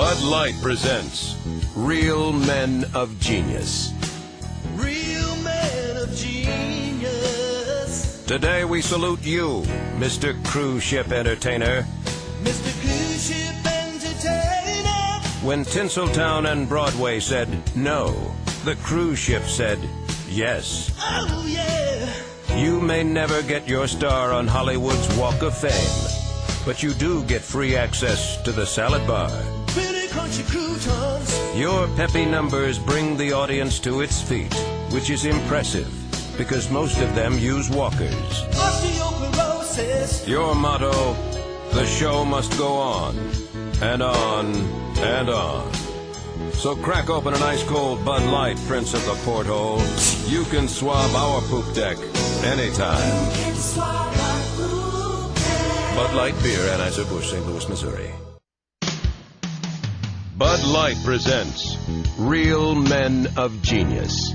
Bud Light presents Real Men of Genius. Real men of genius. Today we salute you, Mr. Cruise Ship Entertainer. Mr. Cruise Ship Entertainer. When Tinseltown and Broadway said no, the cruise ship said yes. Oh, yeah. You may never get your star on Hollywood's Walk of Fame, but you do get free access to the salad bar. Really crunchy croutons. Your peppy numbers bring the audience to its feet, which is impressive because most of them use walkers. Osteoporosis. Your motto, the show must go on, and on, and on. So crack open an ice-cold Bud Light, Prince of the Porthole. You can swab our poop deck anytime. Bud Light Beer, Anheuser-Busch, St. Louis, Missouri. Bud Light presents Real Men of Genius.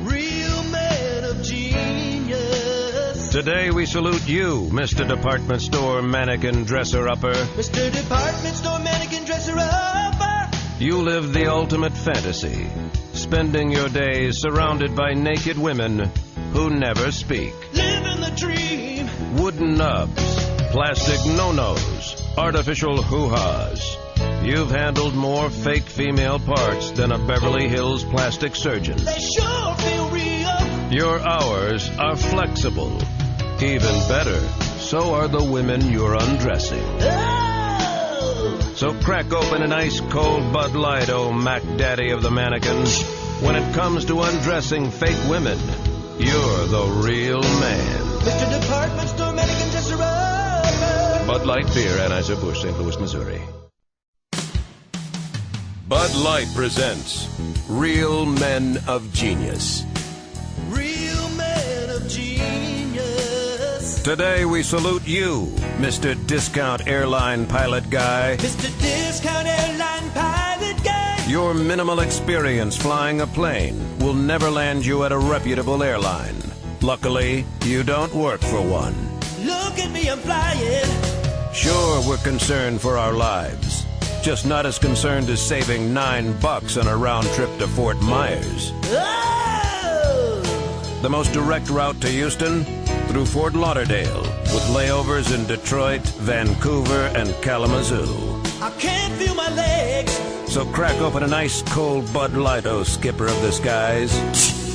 Real men of genius. Today we salute you, Mr. Department Store Mannequin Dresser-Upper. Mr. Department Store Mannequin Dresser-Upper. You live the ultimate fantasy, spending your days surrounded by naked women who never speak. Living the dream. Wooden nubs, plastic no-nos, artificial hoo-has. You've handled more fake female parts than a Beverly Hills plastic surgeon. They sure feel real. Your hours are flexible. Even better, so are the women you're undressing. Oh. So crack open an ice-cold Bud Light, oh Mac Daddy of the mannequin. When it comes to undressing fake women, you're the real man. Mr. Department Store Mannequin Dresser-Upper. Bud Light Beer, Anheuser-Busch, St. Louis, Missouri. Bud Light presents Real Men of Genius. Real men of genius. Today we salute you, Mr. Discount Airline Pilot Guy. Mr. Discount Airline Pilot Guy. Your minimal experience flying a plane will never land you at a reputable airline. Luckily, you don't work for one. Look at me, I'm flying. Sure, we're concerned for our lives. Just not as concerned as saving $9 on a round trip to Fort Myers. Oh! The most direct route to Houston? Through Fort Lauderdale, with layovers in Detroit, Vancouver, and Kalamazoo. I can't feel my legs. So crack open an ice-cold Bud Light, oh skipper of the skies.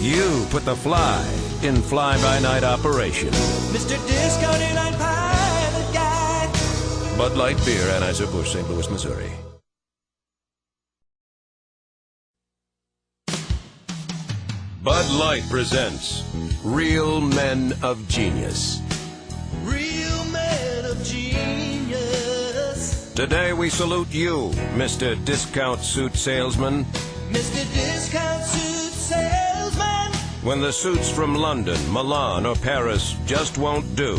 You put the fly in fly-by-night operation. Mr. Discount Airline Pilot Guy. Bud Light Beer, Anheuser-Busch, St. Louis, Missouri. Bud Light presents Real Men of Genius. Real men of genius. Today we salute you, Mr. Discount Suit Salesman. Mr. Discount Suit Salesman. When the suits from London, Milan, or Paris just won't do,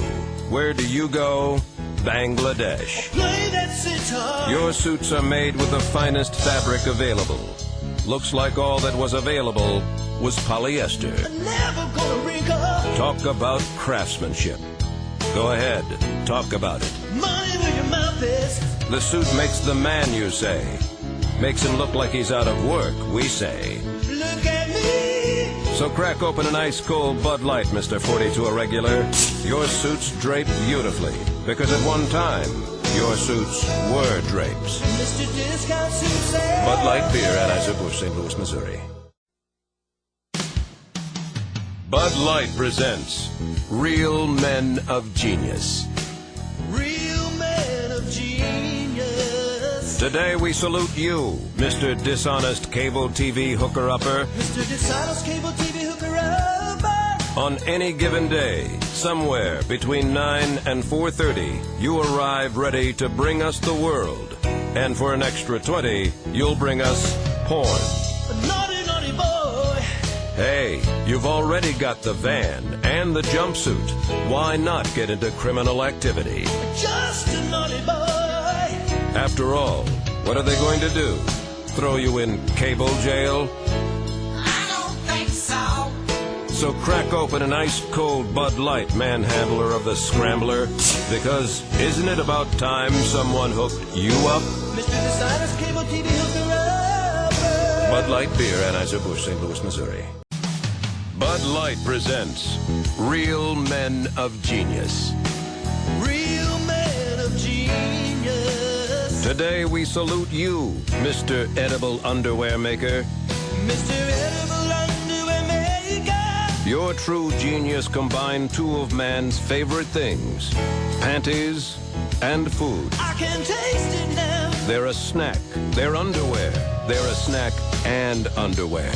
where do you go? Bangladesh. Play that sitar. Your suits are made with the finest fabric available. Looks like all that was available was polyester. Never gonna wrinkle. Talk about craftsmanship. Go ahead, talk about it. Money where your mouth is. The suit makes the man, you say. Makes him look like he's out of work, we say. Look at me. So crack open an ice-cold Bud Light, Mr. 42 Irregular. Your suits drape beautifully, because at one time, your suits were drapes. Mr. Discount Suit Salesman. Bud Light Beer, Anheuser-Busch, St. Louis, Missouri. Bud Light presents Real Men of Genius. Real men of genius. Today we salute you, Mr. Dishonest Cable TV Hooker-Upper. Mr. Dishonest Cable TV Hooker-Upper. On any given day, somewhere between 9 and 4:30, you arrive ready to bring us the world. And for an extra 20, you'll bring us porn. A naughty, naughty boy. Hey, you've already got the van and the jumpsuit. Why not get into criminal activity? Just a naughty boy. After all, what are they going to do? Throw you in cable jail? I don't think so. So crack open an ice-cold Bud Light, manhandler of the scrambler, because isn't it about time someone hooked you up? Mr. Designer's cable TV hooker up. Bud Light Beer, Anheuser-Busch, St. Louis, Missouri. Bud Light presents Real Men of Genius. Real men of genius. Today we salute you, Mr. Edible Underwear Maker. Mr. Edible Underwear Maker. Your true genius combined two of man's favorite things, panties and food. I can taste it now. They're a snack, they're underwear, they're a snack and underwear.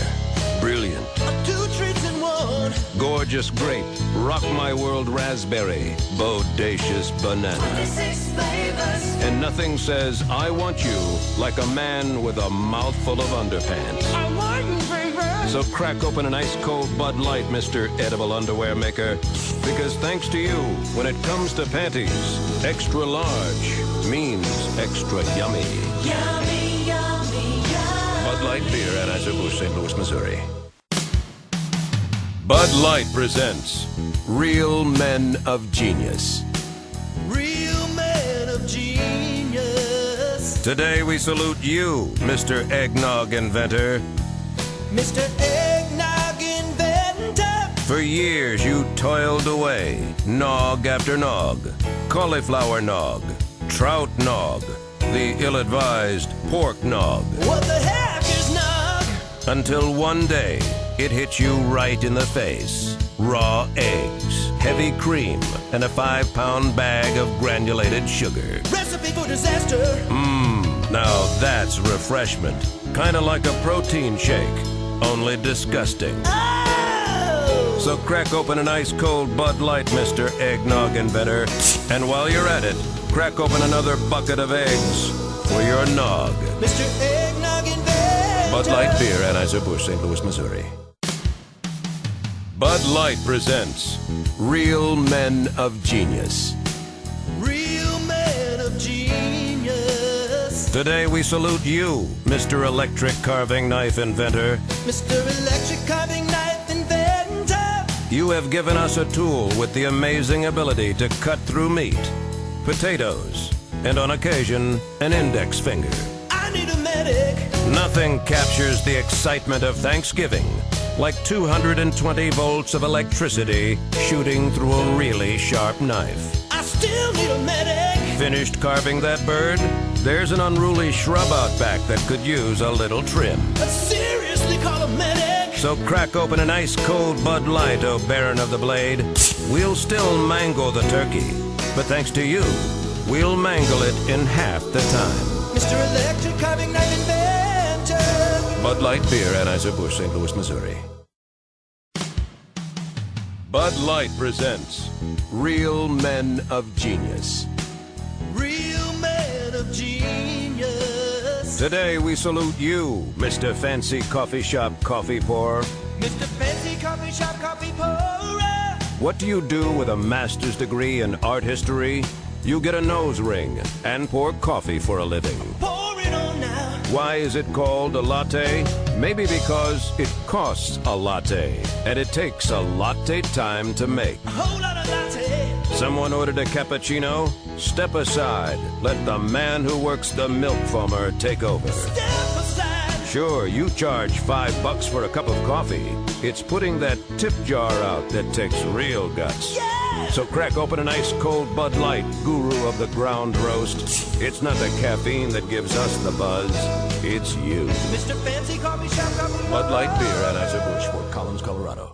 Brilliant. 2 treats in one. Gorgeous grape, rock my world raspberry, bodacious banana. 26 flavors. And nothing says I want you like a man with a mouthful of underpants. I want you, baby. So crack open an ice-cold Bud Light, Mr. Edible Underwear Maker. Because thanks to you, when it comes to panties, extra large means extra yummy. Yummy, yummy, yummy. Bud Light Beer, Anheuser-Busch, St. Louis, Missouri. Bud Light presents Real Men of Genius. Real men of genius. Today we salute you, Mr. Eggnog Inventor. Mr. Eggnog Inventor. For years you toiled away, nog after nog, cauliflower nog, trout nog, the ill-advised pork nog. What the heck is nog? Until one day, it hit you right in the face. Raw eggs, heavy cream, and a 5-pound bag of granulated sugar. Recipe for disaster. Now that's refreshment. Kinda like a protein shake, only disgusting. Oh! So crack open an ice-cold Bud Light, Mr. Eggnog Inventor. And while you're at it, crack open another bucket of eggs for your nog. Mr. Eggnog Inventor. Bud Light Beer, Anheuser-Busch, St. Louis, Missouri. Bud Light presents Real Men of Genius. Real men of genius. Today we salute you, Mr. Electric Carving Knife Inventor. Mr. Electric Carving Knife Inventor. You have given us a tool with the amazing ability to cut through meat, potatoes, and on occasion, an index finger. I need a medic. Nothing captures the excitement of Thanksgiving like 220 volts of electricity shooting through a really sharp knife. I still need a medic. Finished carving that bird? There's an unruly shrub out back that could use a little trim. But seriously, call a medic. So crack open an ice-cold Bud Light, oh Baron of the Blade. We'll still mangle the turkey, but thanks to you, we'll mangle it in half the time. Mr. Electric Carving Knife Inventor. Bud Light Beer, Anheuser-Busch, St. Louis, Missouri. Bud Light presents Real Men of Genius. Real men of genius. Today we salute you, Mr. Fancy Coffee Shop Coffee Pourer. Mr. Fancy Coffee Shop Coffee Pourer. What do you do with a master's degree in art history? You get a nose ring and pour coffee for a living. Pour it on now. Why is it called a latte? Maybe because it costs a latte, and it takes a latte time to make. A whole lot of latte. Someone ordered a cappuccino? Step aside. Let the man who works the milk foamer take over. Step aside. Sure, you charge $5 for a cup of coffee. It's putting that tip jar out that takes real guts. Yeah. So crack open an ice-cold Bud Light, guru of the ground roast. It's not the caffeine that gives us the buzz. It's you. Mr. Fancy Coffee Shop Coffee Pourer. Bud Light Beer, Anheuser-Busch, Fort Collins, Colorado.